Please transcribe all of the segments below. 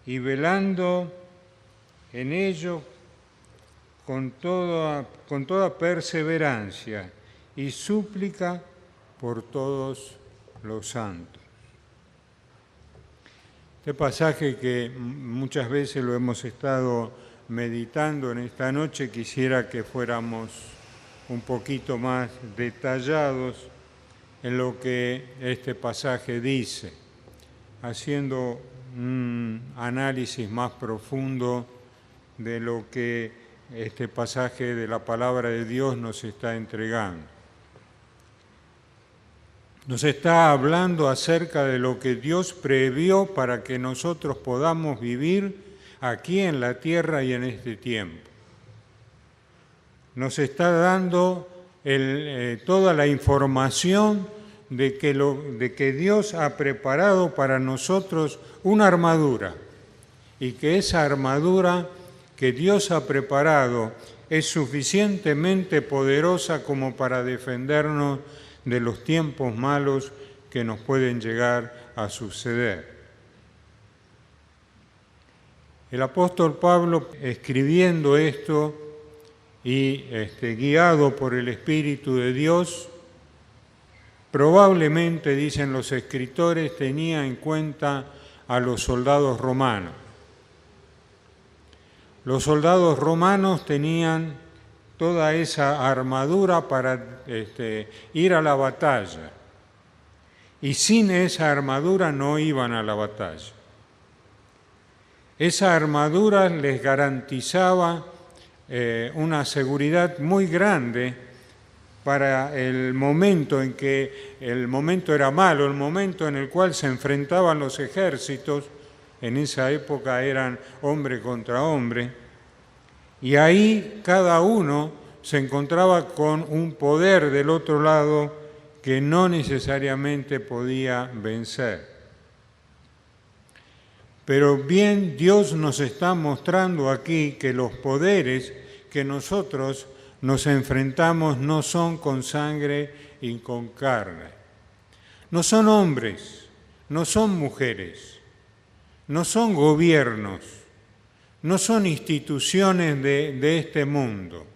y velando en ello con toda perseverancia y súplica por todos los santos. Este pasaje que muchas veces lo hemos estado meditando en esta noche, quisiera que fuéramos un poquito más detallados en lo que este pasaje dice, haciendo un análisis más profundo de lo que este pasaje de la palabra de Dios nos está entregando. Nos está hablando acerca de lo que Dios previó para que nosotros podamos vivir aquí en la tierra y en este tiempo. Nos está dando toda la información de que Dios ha preparado para nosotros una armadura y que esa armadura que Dios ha preparado es suficientemente poderosa como para defendernos de los tiempos malos que nos pueden llegar a suceder. El apóstol Pablo, escribiendo esto y guiado por el Espíritu de Dios, probablemente, dicen los escritores, tenía en cuenta a los soldados romanos. Los soldados romanos tenían toda esa armadura para ir a la batalla. Y sin esa armadura no iban a la batalla. Esa armadura les garantizaba una seguridad muy grande para el momento en que el momento era malo, el momento en el cual se enfrentaban los ejércitos. En esa época eran hombre contra hombre. Y ahí cada uno se encontraba con un poder del otro lado que no necesariamente podía vencer. Pero bien, Dios nos está mostrando aquí que los poderes que nosotros nos enfrentamos no son con sangre y con carne. No son hombres, no son mujeres, no son gobiernos, no son instituciones de este mundo,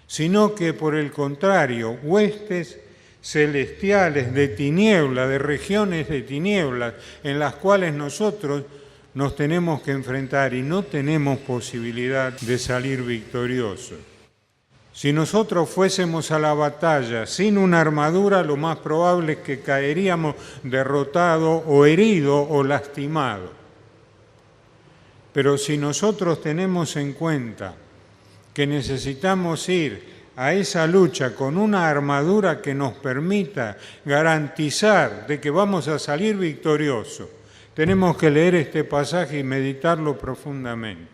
sino que por el contrario, huestes celestiales de tinieblas, de regiones de tinieblas, en las cuales nosotros nos tenemos que enfrentar y no tenemos posibilidad de salir victoriosos. Si nosotros fuésemos a la batalla sin una armadura, lo más probable es que caeríamos derrotados o heridos o lastimados. Pero si nosotros tenemos en cuenta que necesitamos ir a esa lucha con una armadura que nos permita garantizar de que vamos a salir victoriosos, tenemos que leer este pasaje y meditarlo profundamente.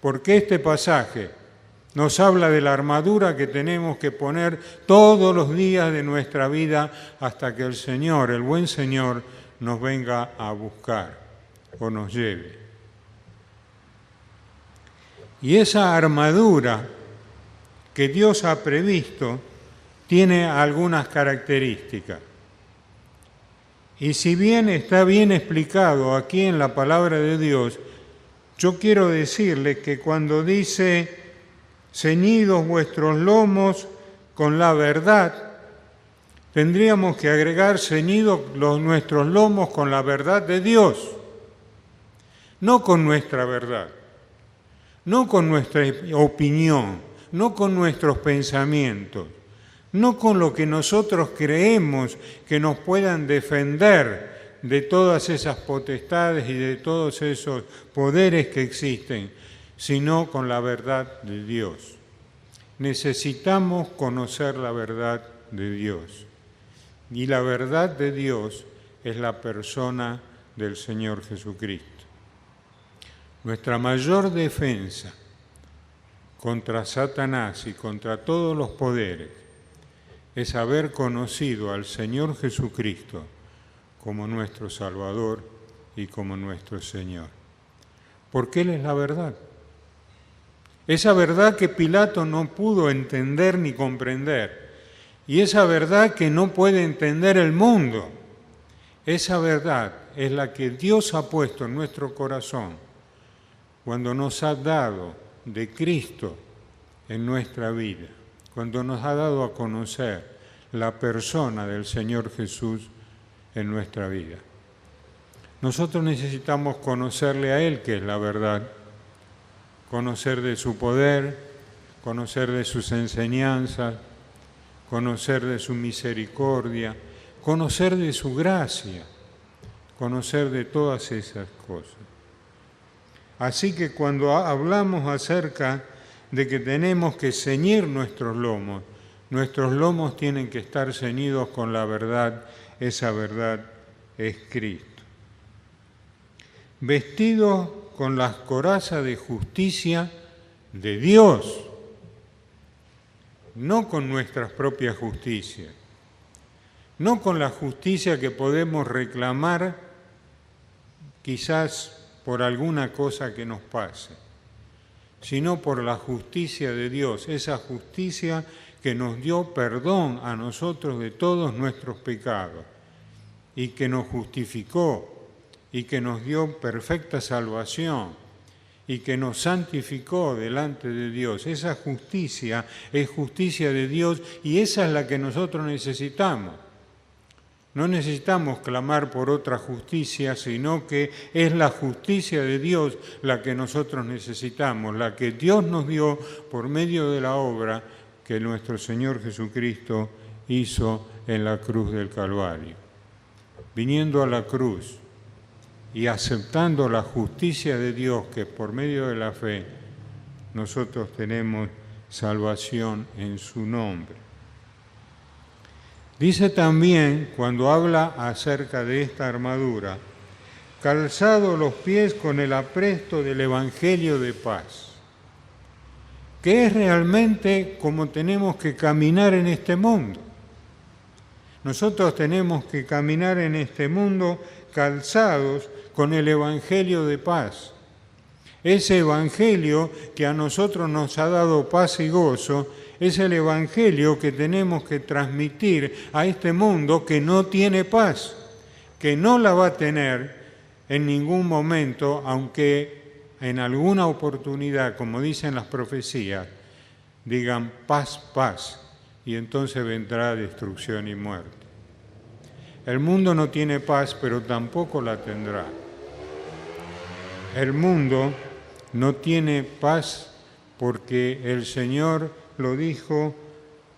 Porque este pasaje nos habla de la armadura que tenemos que poner todos los días de nuestra vida hasta que el Señor, el buen Señor, nos venga a buscar o nos lleve. Y esa armadura que Dios ha previsto tiene algunas características. Y si bien está bien explicado aquí en la palabra de Dios, yo quiero decirles que cuando dice ceñidos vuestros lomos con la verdad, tendríamos que agregar ceñidos nuestros lomos con la verdad de Dios, no con nuestra verdad, no con nuestra opinión, no con nuestros pensamientos, no con lo que nosotros creemos que nos puedan defender de todas esas potestades y de todos esos poderes que existen, sino con la verdad de Dios. Necesitamos conocer la verdad de Dios. Y la verdad de Dios es la persona del Señor Jesucristo. Nuestra mayor defensa contra Satanás y contra todos los poderes es haber conocido al Señor Jesucristo como nuestro Salvador y como nuestro Señor. Porque Él es la verdad. Esa verdad que Pilato no pudo entender ni comprender. Y esa verdad que no puede entender el mundo. Esa verdad es la que Dios ha puesto en nuestro corazón cuando nos ha dado de Cristo en nuestra vida, cuando nos ha dado a conocer la persona del Señor Jesús en nuestra vida. Nosotros necesitamos conocerle a Él, que es la verdad, conocer de su poder, conocer de sus enseñanzas, conocer de su misericordia, conocer de su gracia, conocer de todas esas cosas. Así que cuando hablamos acerca de que tenemos que ceñir nuestros lomos tienen que estar ceñidos con la verdad, esa verdad es Cristo. Vestidos con las corazas de justicia de Dios, no con nuestras propias justicias, no con la justicia que podemos reclamar quizás por alguna cosa que nos pase, sino por la justicia de Dios, esa justicia que nos dio perdón a nosotros de todos nuestros pecados y que nos justificó y que nos dio perfecta salvación y que nos santificó delante de Dios. Esa justicia es justicia de Dios y esa es la que nosotros necesitamos. No necesitamos clamar por otra justicia, sino que es la justicia de Dios la que nosotros necesitamos, la que Dios nos dio por medio de la obra que nuestro Señor Jesucristo hizo en la cruz del Calvario. Viniendo a la cruz y aceptando la justicia de Dios, que por medio de la fe nosotros tenemos salvación en su nombre. Dice también, cuando habla acerca de esta armadura, calzado los pies con el apresto del Evangelio de paz, que es realmente como tenemos que caminar en este mundo. Nosotros tenemos que caminar en este mundo calzados con el Evangelio de paz. Ese Evangelio que a nosotros nos ha dado paz y gozo, es el Evangelio que tenemos que transmitir a este mundo que no tiene paz, que no la va a tener en ningún momento, aunque en alguna oportunidad, como dicen las profecías, digan paz, paz, y entonces vendrá destrucción y muerte. El mundo no tiene paz, pero tampoco la tendrá. El mundo no tiene paz porque el Señor lo dijo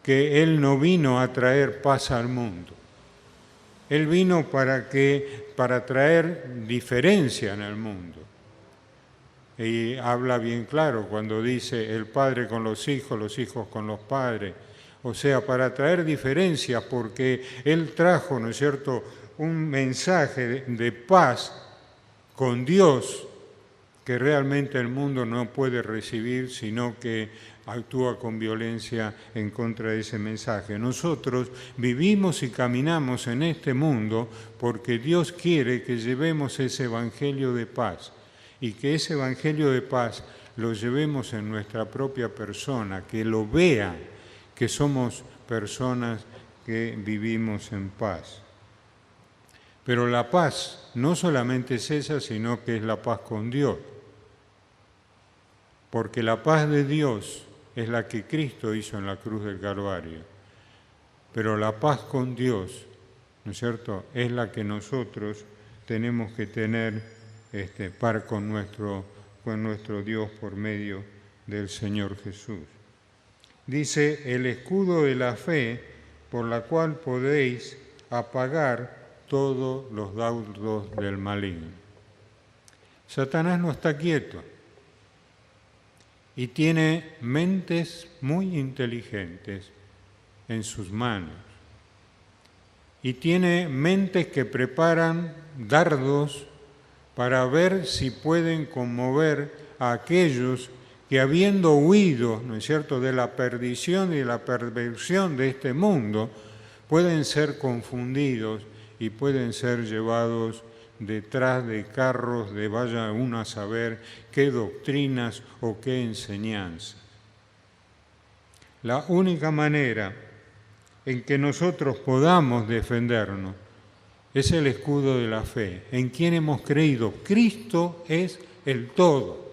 que Él no vino a traer paz al mundo. Él vino para traer diferencia en el mundo. Y habla bien claro cuando dice el padre con los hijos con los padres. O sea, para traer diferencias, porque Él trajo, ¿no es cierto?, un mensaje de paz con Dios que realmente el mundo no puede recibir, sino que actúa con violencia en contra de ese mensaje. Nosotros vivimos y caminamos en este mundo porque Dios quiere que llevemos ese Evangelio de paz y que ese Evangelio de paz lo llevemos en nuestra propia persona, que lo vean, que somos personas que vivimos en paz. Pero la paz no solamente es esa, sino que es la paz con Dios. Porque la paz de Dios es la que Cristo hizo en la cruz del Calvario. Pero la paz con Dios, ¿no es cierto?, es la que nosotros tenemos que tener par con nuestro Dios por medio del Señor Jesús. Dice, el escudo de la fe, por la cual podéis apagar todos los dardos del maligno. Satanás no está quieto y tiene mentes muy inteligentes en sus manos. Y tiene mentes que preparan dardos para ver si pueden conmover a aquellos que habiendo huido, ¿no es cierto?, de la perdición y de la perversión de este mundo, pueden ser confundidos y pueden ser llevados detrás de carros de vaya uno a saber qué doctrinas o qué enseñanzas. La única manera en que nosotros podamos defendernos es el escudo de la fe. ¿En quién hemos creído? Cristo es el todo.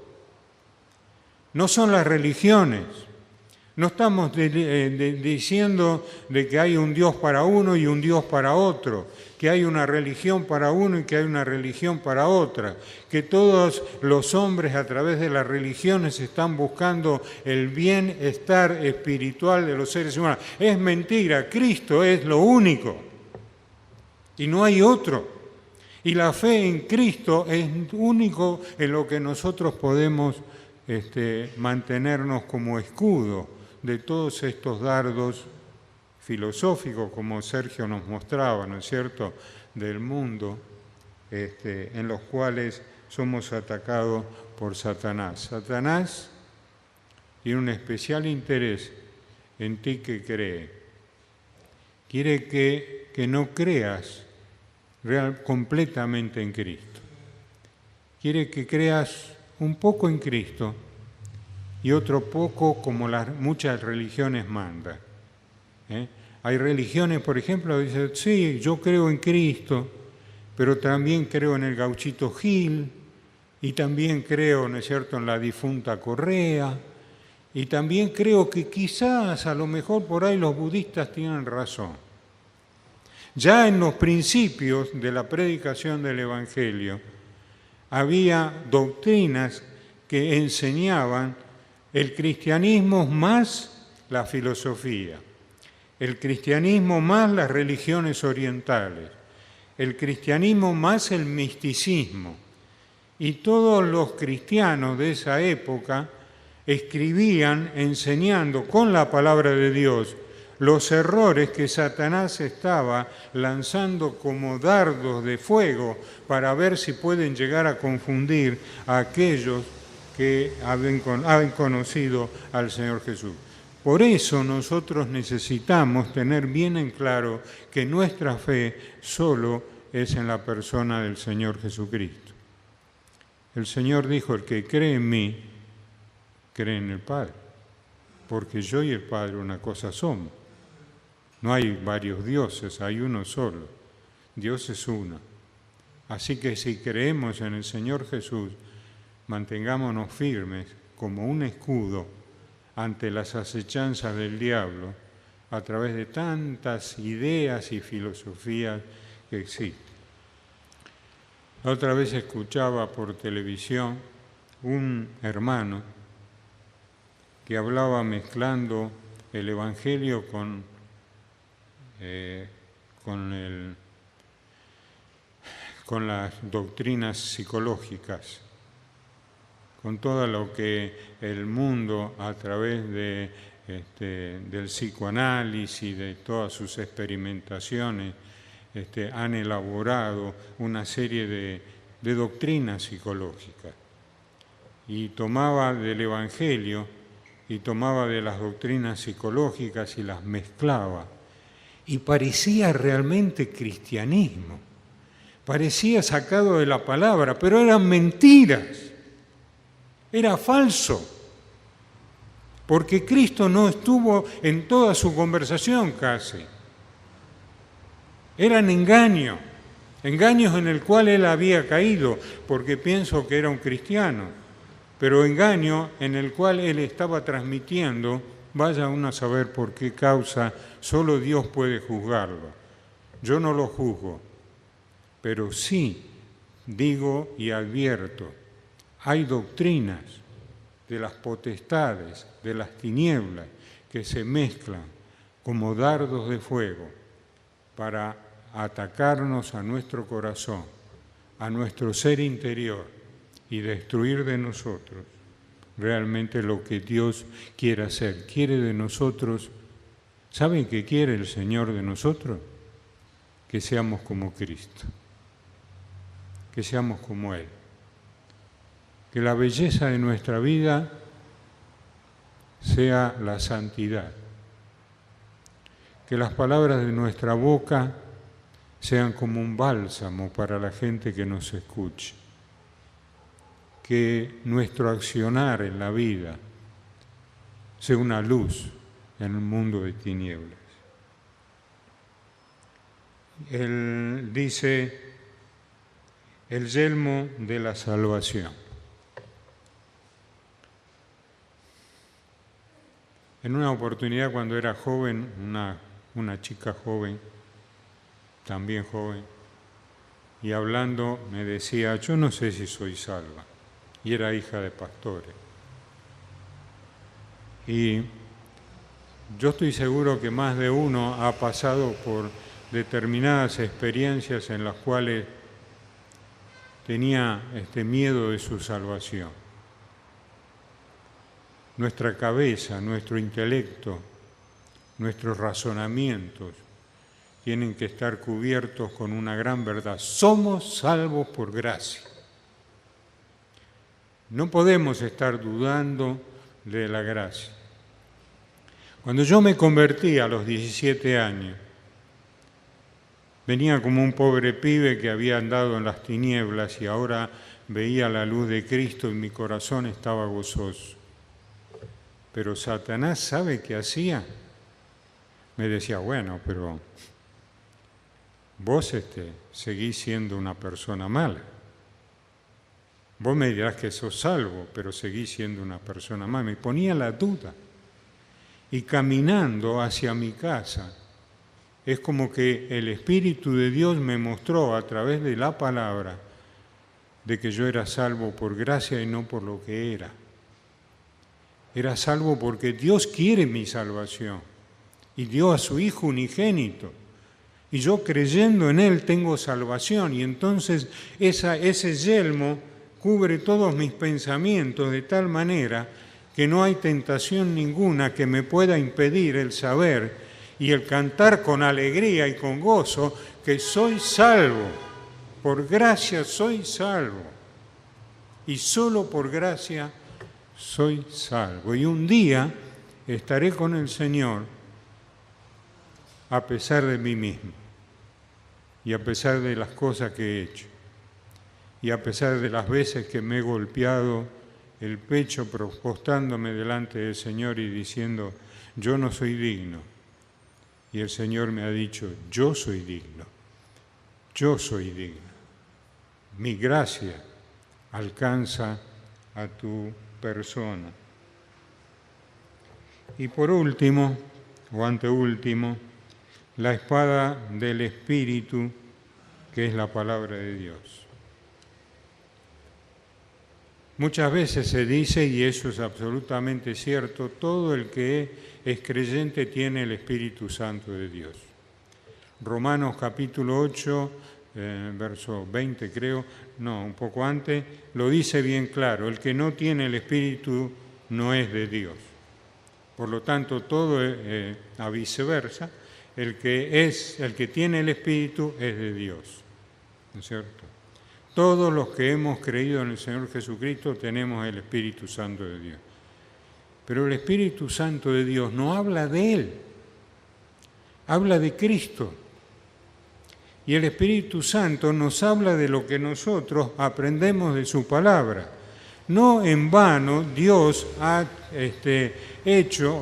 No son las religiones. No estamos diciendo de que hay un Dios para uno y un Dios para otro, que hay una religión para uno y que hay una religión para otra, que todos los hombres a través de las religiones están buscando el bienestar espiritual de los seres humanos. Es mentira, Cristo es lo único y no hay otro. Y la fe en Cristo es único en lo que nosotros podemos mantenernos como escudo de todos estos dardos filosóficos, como Sergio nos mostraba, ¿no es cierto?, del mundo, en los cuales somos atacados por Satanás. Satanás tiene un especial interés en ti que cree. Quiere que no creas completamente en Cristo. Quiere que creas un poco en Cristo y otro poco como muchas religiones mandan. Hay religiones, por ejemplo, que dicen, sí, yo creo en Cristo, pero también creo en el gauchito Gil, y también creo, ¿no es cierto?, en la difunta Correa, y también creo que quizás, a lo mejor por ahí los budistas tienen razón. Ya en los principios de la predicación del Evangelio había doctrinas que enseñaban el cristianismo más la filosofía, el cristianismo más las religiones orientales, el cristianismo más el misticismo. Y todos los cristianos de esa época escribían enseñando con la palabra de Dios los errores que Satanás estaba lanzando como dardos de fuego para ver si pueden llegar a confundir a aquellos que han conocido al Señor Jesús. Por eso nosotros necesitamos tener bien en claro que nuestra fe solo es en la persona del Señor Jesucristo. El Señor dijo, el que cree en mí, cree en el Padre, porque yo y el Padre una cosa somos. No hay varios dioses, hay uno solo. Dios es uno. Así que si creemos en el Señor Jesús, mantengámonos firmes como un escudo ante las acechanzas del diablo a través de tantas ideas y filosofías que existen. La otra vez escuchaba por televisión un hermano que hablaba mezclando el Evangelio con las doctrinas psicológicas, con todo lo que el mundo a través del psicoanálisis y de todas sus experimentaciones han elaborado una serie de doctrinas psicológicas. Y tomaba del Evangelio y tomaba de las doctrinas psicológicas y las mezclaba. Y parecía realmente cristianismo, parecía sacado de la palabra, pero eran mentiras, era falso, porque Cristo no estuvo en toda su conversación casi. Eran engaños en el cual él había caído, porque pienso que era un cristiano, pero engaño en el cual él estaba transmitiendo. Vaya uno a saber por qué causa, solo Dios puede juzgarlo. Yo no lo juzgo, pero sí digo y advierto, hay doctrinas de las potestades, de las tinieblas, que se mezclan como dardos de fuego para atacarnos a nuestro corazón, a nuestro ser interior y destruir de nosotros realmente lo que Dios quiere hacer. Quiere de nosotros, ¿saben qué quiere el Señor de nosotros? Que seamos como Cristo, que seamos como Él. Que la belleza de nuestra vida sea la santidad. Que las palabras de nuestra boca sean como un bálsamo para la gente que nos escuche. Que nuestro accionar en la vida sea una luz en un mundo de tinieblas. él dice el yelmo de la salvación. En una oportunidad cuando era joven, una chica joven, también joven, y hablando me decía, yo no sé si soy salva, y era hija de pastores. Y yo estoy seguro que más de uno ha pasado por determinadas experiencias en las cuales tenía miedo de su salvación. Nuestra cabeza, nuestro intelecto, nuestros razonamientos tienen que estar cubiertos con una gran verdad. Somos salvos por gracia. No podemos estar dudando de la gracia. Cuando yo me convertí a los 17 años, venía como un pobre pibe que había andado en las tinieblas y ahora veía la luz de Cristo y mi corazón estaba gozoso. Pero Satanás, ¿sabe qué hacía? Me decía, bueno, pero vos seguís siendo una persona mala. Vos me dirás que sos salvo, pero seguís siendo una persona mala. Me ponía la duda. Y caminando hacia mi casa, es como que el Espíritu de Dios me mostró a través de la palabra de que yo era salvo por gracia y no por lo que era. Era salvo porque Dios quiere mi salvación y dio a su Hijo unigénito. Y yo creyendo en Él tengo salvación y entonces ese yelmo cubre todos mis pensamientos de tal manera que no hay tentación ninguna que me pueda impedir el saber y el cantar con alegría y con gozo que soy salvo. Por gracia soy salvo. Y solo por gracia soy salvo. Y un día estaré con el Señor a pesar de mí mismo y a pesar de las cosas que he hecho y a pesar de las veces que me he golpeado el pecho postándome delante del Señor y diciendo, yo no soy digno. Y el Señor me ha dicho, yo soy digno, yo soy digno. Mi gracia alcanza a tu persona. Y por último, o anteúltimo, la espada del Espíritu, que es la palabra de Dios. Muchas veces se dice, y eso es absolutamente cierto, todo el que es creyente tiene el Espíritu Santo de Dios. Romanos capítulo 8, verso 20 creo, no, un poco antes, lo dice bien claro, el que no tiene el Espíritu no es de Dios. Por lo tanto, todo a viceversa, el que tiene el Espíritu es de Dios, ¿no es cierto? Todos los que hemos creído en el Señor Jesucristo tenemos el Espíritu Santo de Dios. Pero el Espíritu Santo de Dios no habla de Él, habla de Cristo. Y el Espíritu Santo nos habla de lo que nosotros aprendemos de su palabra. No en vano Dios ha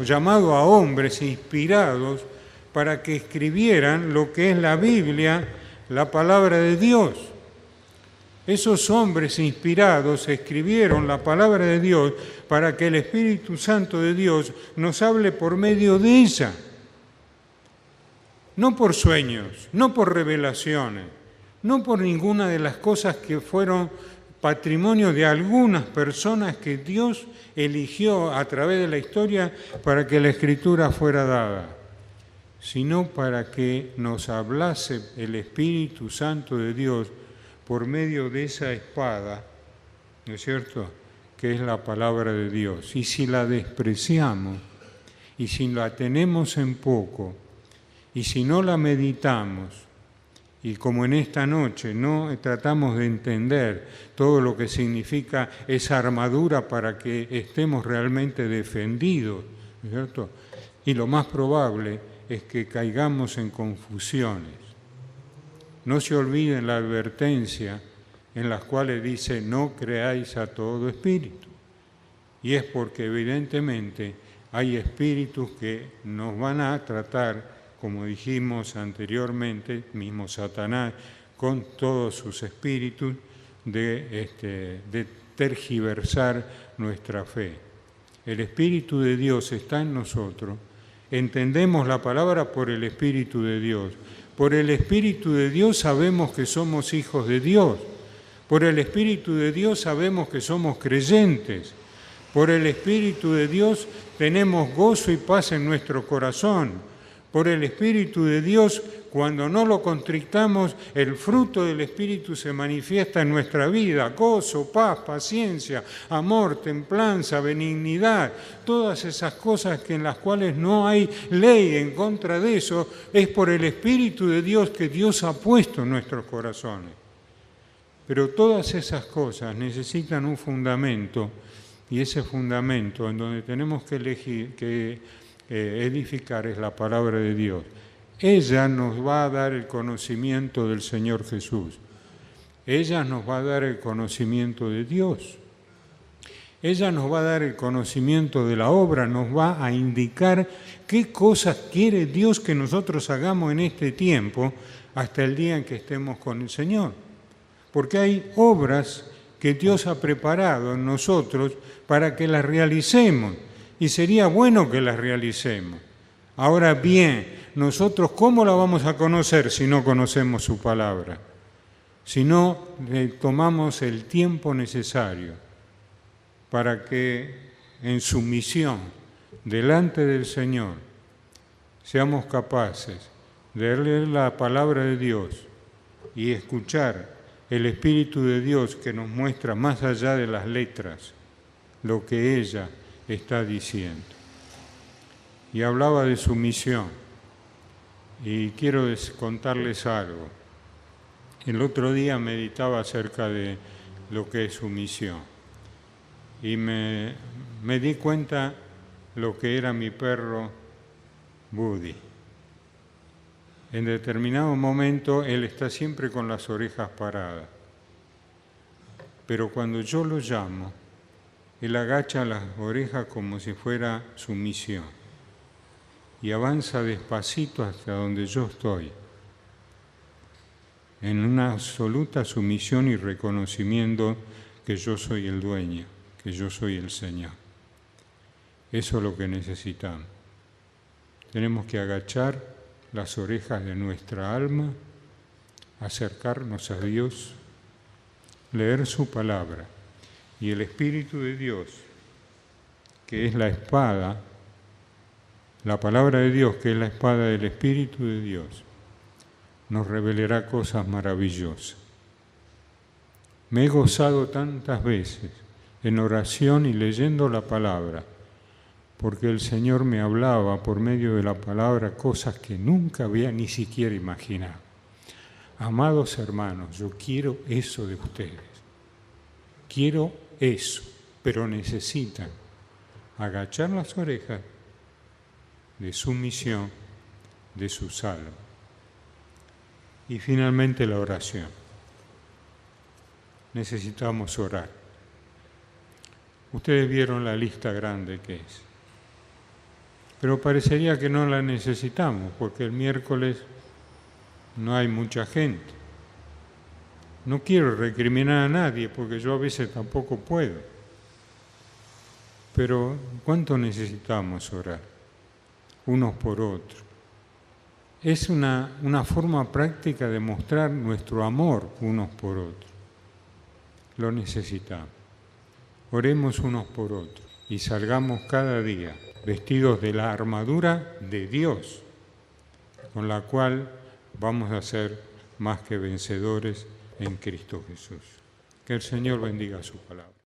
llamado a hombres inspirados para que escribieran lo que es la Biblia, la palabra de Dios. Esos hombres inspirados escribieron la palabra de Dios para que el Espíritu Santo de Dios nos hable por medio de ella. No por sueños, no por revelaciones, no por ninguna de las cosas que fueron patrimonio de algunas personas que Dios eligió a través de la historia para que la Escritura fuera dada, sino para que nos hablase el Espíritu Santo de Dios por medio de esa espada, ¿no es cierto?, que es la palabra de Dios. Y si la despreciamos, y si la tenemos en poco, y si no la meditamos, y como en esta noche no tratamos de entender todo lo que significa esa armadura para que estemos realmente defendidos, ¿no es cierto?, y lo más probable es que caigamos en confusiones. No se olviden la advertencia en las cuales dice, no creáis a todo espíritu. Y es porque evidentemente hay espíritus que nos van a tratar como dijimos anteriormente, mismo Satanás, con todos sus espíritus, de tergiversar nuestra fe. El Espíritu de Dios está en nosotros. Entendemos la palabra por el Espíritu de Dios. Por el Espíritu de Dios sabemos que somos hijos de Dios. Por el Espíritu de Dios sabemos que somos creyentes. Por el Espíritu de Dios tenemos gozo y paz en nuestro corazón. Por el Espíritu de Dios, cuando no lo contristamos, el fruto del Espíritu se manifiesta en nuestra vida: gozo, paz, paciencia, amor, templanza, benignidad. Todas esas cosas que en las cuales no hay ley en contra de eso, es por el Espíritu de Dios que Dios ha puesto en nuestros corazones. Pero todas esas cosas necesitan un fundamento, y ese fundamento en donde tenemos que edificar es la palabra de Dios. Ella nos va a dar el conocimiento del Señor Jesús. Ella nos va a dar el conocimiento de Dios. Ella nos va a dar el conocimiento de la obra, nos va a indicar qué cosas quiere Dios que nosotros hagamos en este tiempo hasta el día en que estemos con el Señor. Porque hay obras que Dios ha preparado en nosotros para que las realicemos. Y sería bueno que las realicemos. Ahora bien, nosotros ¿cómo la vamos a conocer si no conocemos su palabra? Si no tomamos el tiempo necesario para que en sumisión delante del Señor seamos capaces de leer la palabra de Dios y escuchar el Espíritu de Dios que nos muestra más allá de las letras lo que ella está diciendo. Y hablaba de sumisión, y quiero contarles algo. El otro día meditaba acerca de lo que es sumisión, y me di cuenta lo que era mi perro Buddy. En determinado momento él está siempre con las orejas paradas, pero cuando yo lo llamo, él agacha las orejas como si fuera sumisión y avanza despacito hasta donde yo estoy, en una absoluta sumisión y reconocimiento que yo soy el dueño, que yo soy el Señor. Eso es lo que necesitamos. Tenemos que agachar las orejas de nuestra alma, acercarnos a Dios, leer su palabra. Y el Espíritu de Dios, que es la espada, la palabra de Dios, que es la espada del Espíritu de Dios, nos revelará cosas maravillosas. Me he gozado tantas veces en oración y leyendo la palabra, porque el Señor me hablaba por medio de la palabra cosas que nunca había ni siquiera imaginado. Amados hermanos, yo quiero eso de ustedes. Quiero eso, pero necesitan agachar las orejas de sumisión de sus almas. Y finalmente la oración. Necesitamos orar. Ustedes vieron la lista grande que es. Pero parecería que no la necesitamos, porque el miércoles no hay mucha gente. No quiero recriminar a nadie, porque yo a veces tampoco puedo. Pero ¿cuánto necesitamos orar? Unos por otros. Es una forma práctica de mostrar nuestro amor unos por otros. Lo necesitamos. Oremos unos por otros y salgamos cada día vestidos de la armadura de Dios, con la cual vamos a ser más que vencedores en Cristo Jesús. Que el Señor bendiga su palabra.